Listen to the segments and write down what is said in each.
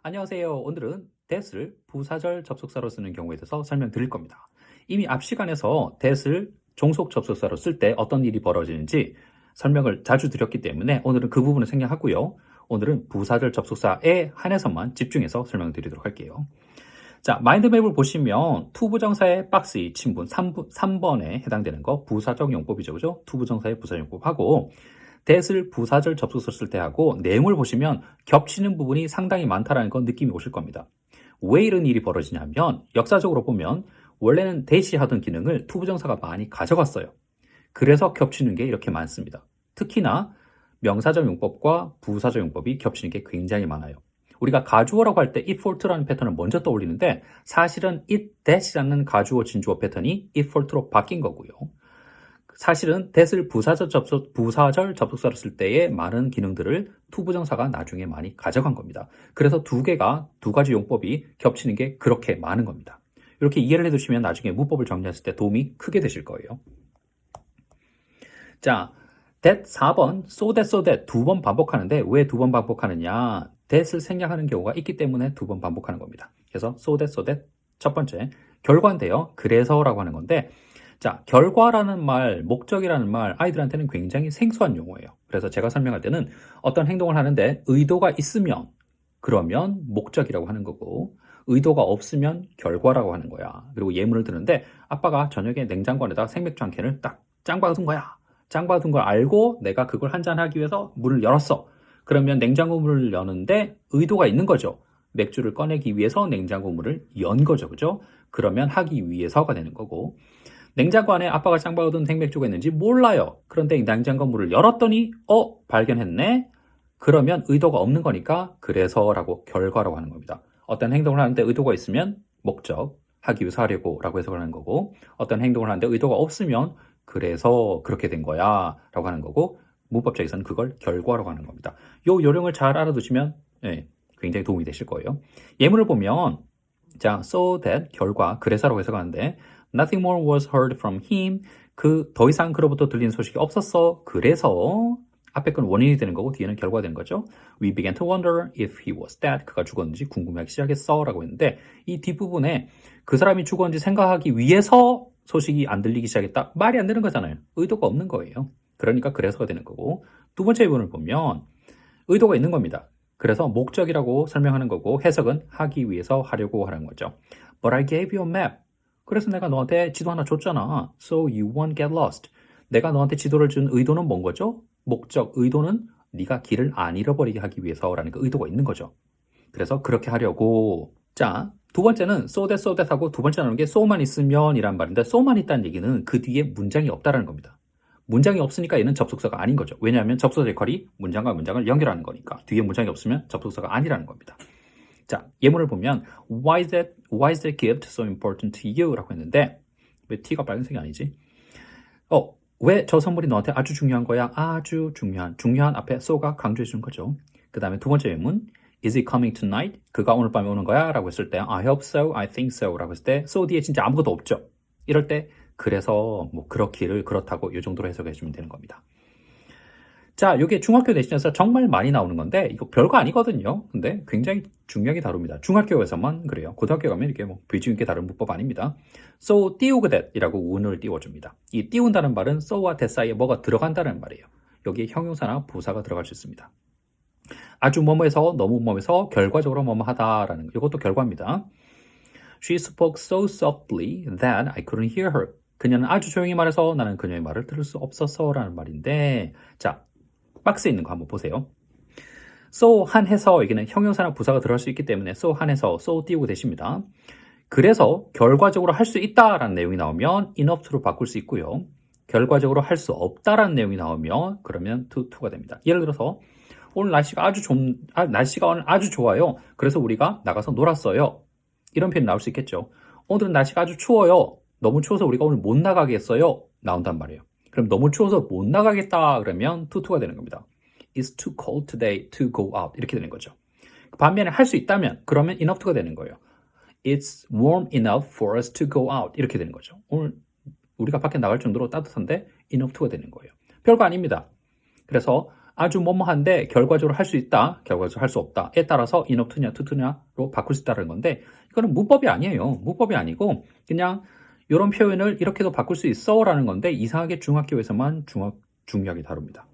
안녕하세요. 오늘은 that을 부사절 접속사로 쓰는 경우에 대해서 설명드릴 겁니다. 이미 앞 시간에서 that을 종속 접속사로 쓸 때 어떤 일이 벌어지는지 설명을 자주 드렸기 때문에 오늘은 그 부분을 생략하고요. 오늘은 부사절 접속사에 한해서만 집중해서 설명드리도록 할게요. 자, 마인드맵을 보시면 투부정사의 박스의 친분 3번에 해당되는 거 부사적 용법이죠. 그죠? 투부정사의 부사적 용법하고 that을 부사절 접속사 쓸 때 하고 내용을 보시면 겹치는 부분이 상당히 많다라는 건 느낌이 오실 겁니다. 왜 이런 일이 벌어지냐면 역사적으로 보면 원래는 that이 하던 기능을 투부정사가 많이 가져갔어요. 그래서 겹치는 게 이렇게 많습니다. 특히나 명사적 용법과 부사적 용법이 겹치는 게 굉장히 많아요. 우리가 가주어라고 할 때 it for to라는 패턴을 먼저 떠올리는데 사실은 it that이라는 가주어 진주어 패턴이 it for to로 바뀐 거고요. 사실은 that을 부사절 접속사로 쓸 때의 많은 기능들을 투부정사가 나중에 많이 가져간 겁니다. 그래서 두 가지 용법이 겹치는 게 그렇게 많은 겁니다. 이렇게 이해를 해두시면 나중에 문법을 정리하실 때 도움이 크게 되실 거예요. 자, that 4번, so that 두 번 반복하는데 왜 두 번 반복하느냐? that을 생략하는 경우가 있기 때문에 두 번 반복하는 겁니다. 그래서 so that 첫 번째 결과인데요. 그래서라고 하는 건데 자, 결과라는 말, 목적이라는 말 아이들한테는 굉장히 생소한 용어예요. 그래서 제가 설명할 때는 어떤 행동을 하는데 의도가 있으면 그러면 목적이라고 하는 거고 의도가 없으면 결과라고 하는 거야. 그리고 예문을 드는데 아빠가 저녁에 냉장고 안에다 생맥주 한 캔을 딱 짱박아둔 거야. 짱박아둔 걸 알고 내가 그걸 한잔하기 위해서 문을 열었어. 그러면 냉장고 문을 여는데 의도가 있는 거죠. 맥주를 꺼내기 위해서 냉장고 문을 연 거죠. 그죠? 그러면 하기 위해서가 되는 거고 냉장고 안에 아빠가 짱박아둔 생맥주가 있는지 몰라요. 그런데 냉장고 문을 열었더니 발견했네. 그러면 의도가 없는 거니까 그래서라고 결과라고 하는 겁니다. 어떤 행동을 하는데 의도가 있으면 목적, 하기 위해서 하려고 라고 해석을 하는 거고 어떤 행동을 하는데 의도가 없으면 그래서 그렇게 된 거야 라고 하는 거고 문법적에서는 그걸 결과라고 하는 겁니다. 요 요령을 잘 알아두시면 굉장히 도움이 되실 거예요. 예문을 보면 자, so that 결과 그래서라고 해석하는데 Nothing more was heard from him. 더 이상 그로부터 들리는 소식이 없었어. 그래서 앞에 건 원인이 되는 거고 뒤에는 결과가 되는 거죠. We began to wonder if he was dead. 그가 죽었는지 궁금해하기 시작했어 라고 했는데 이 뒷부분에 그 사람이 죽었는지 생각하기 위해서 소식이 안 들리기 시작했다. 말이 안 되는 거잖아요. 의도가 없는 거예요. 그러니까 그래서가 되는 거고 두 번째 부분을 보면 의도가 있는 겁니다. 그래서 목적이라고 설명하는 거고 해석은 하기 위해서 하려고 하는 거죠. But I gave you a map. 그래서 내가 너한테 지도 하나 줬잖아. So you won't get lost. 내가 너한테 지도를 준 의도는 뭔 거죠? 목적, 의도는 네가 길을 안 잃어버리게 하기 위해서라는 그 의도가 있는 거죠. 그래서 그렇게 하려고. 자, 두 번째는 so that 하고 두 번째 나오는 게 so만 있으면 이란 말인데 so만 있다는 얘기는 그 뒤에 문장이 없다라는 겁니다. 문장이 없으니까 얘는 접속사가 아닌 거죠. 왜냐하면 접속사 역할이 문장과 문장을 연결하는 거니까 뒤에 문장이 없으면 접속사가 아니라는 겁니다. 자, 예문을 보면 Why is that gift so important to you? 라고 했는데 왜 T가 빨간색이 아니지? 왜 저 선물이 너한테 아주 중요한 거야? 아주 중요한 앞에 so가 강조해 주는 거죠. 그 다음에 두 번째 예문 Is it coming tonight? 그가 오늘 밤에 오는 거야? 라고 했을 때 I hope so, I think so 라고 했을 때 so 뒤에 진짜 아무것도 없죠. 이럴 때 그래서 뭐 그렇기를 그렇다고 이 정도로 해석해 주면 되는 겁니다. 자, 이게 중학교 내신에서 정말 많이 나오는 건데 이거 별거 아니거든요. 근데 굉장히 중요하게 다룹니다. 중학교에서만 그래요. 고등학교 가면 이렇게 뭐 비중 있게 다룬 문법 아닙니다. So 띄우고 that이라고 운을 띄워줍니다. 이 띄운다는 말은 so와 that 사이에 뭐가 들어간다는 말이에요. 여기에 형용사나 부사가 들어갈 수 있습니다. 아주 뭐뭐해서 너무 뭐뭐해서 결과적으로 뭐뭐하다라는 거. 이것도 결과입니다. She spoke so softly that I couldn't hear her. 그녀는 아주 조용히 말해서 나는 그녀의 말을 들을 수 없었어라는 말인데 자, 박스에 있는 거 한번 보세요. so 한해서 여기는 형용사나 부사가 들어갈 수 있기 때문에 so 한해서 so 띄우고 되십니다. 그래서 결과적으로 할 수 있다라는 내용이 나오면 enough to로 바꿀 수 있고요. 결과적으로 할 수 없다라는 내용이 나오면 그러면 to가 됩니다. 예를 들어서 오늘 날씨가 오늘 아주 좋아요. 그래서 우리가 나가서 놀았어요. 이런 표현이 나올 수 있겠죠. 오늘은 날씨가 아주 추워요. 너무 추워서 우리가 오늘 못 나가겠어요. 나온단 말이에요. 그럼 너무 추워서 못 나가겠다 그러면 to가 되는 겁니다. It's too cold today to go out 이렇게 되는 거죠. 반면에 할 수 있다면 그러면 enough to가 되는 거예요. It's warm enough for us to go out 이렇게 되는 거죠. 오늘 우리가 밖에 나갈 정도로 따뜻한데 enough to가 되는 거예요. 별거 아닙니다. 그래서 아주 뭐뭐한데 결과적으로 할 수 있다, 결과적으로 할 수 없다에 따라서 인업투냐 투투냐로 바꿀 수 있다는 건데 이거는 문법이 아니에요. 문법이 아니고 그냥 이런 표현을 이렇게도 바꿀 수 있어라는 건데 이상하게 중학교에서만 중요하게 다룹니다.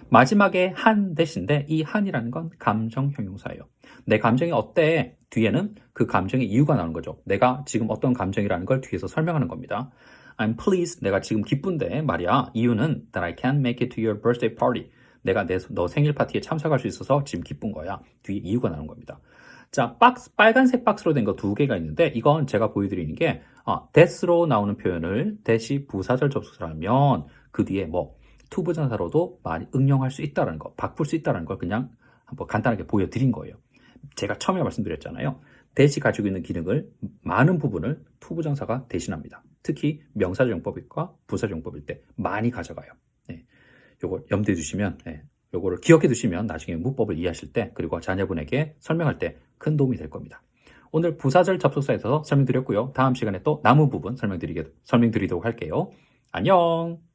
마지막에 한 대신데 이 한이라는 건 감정 형용사예요. 내 감정이 어때? 뒤에는 그 감정의 이유가 나오는 거죠. 내가 지금 어떤 감정이라는 걸 뒤에서 설명하는 겁니다. I'm pleased. 내가 지금 기쁜데 말이야. 이유는 that I can't make it to your birthday party. 내가 너 생일 파티에 참석할 수 있어서 지금 기쁜 거야. 뒤에 이유가 나오는 겁니다. 자, 빨간색 박스로 된 거 두 개가 있는데 이건 제가 보여드리는 게 that로 나오는 표현을 that이 부사절 접속사라면 그 뒤에 뭐 투부정사로도 많이 응용할 수 있다는 거, 바꿀 수 있다는 걸 그냥 한번 간단하게 보여드린 거예요. 제가 처음에 말씀드렸잖아요. that이 가지고 있는 기능을 많은 부분을 투부정사가 대신합니다. 특히 명사정법과 부사정법일 때 많이 가져가요. 네, 요걸 염두에 두시면, 요거를 기억해 두시면 나중에 문법을 이해하실 때 그리고 자녀분에게 설명할 때 큰 도움이 될 겁니다. 오늘 부사절 접속사에 있어서 설명드렸고요. 다음 시간에 또 남은 부분 설명드리도록 할게요. 안녕!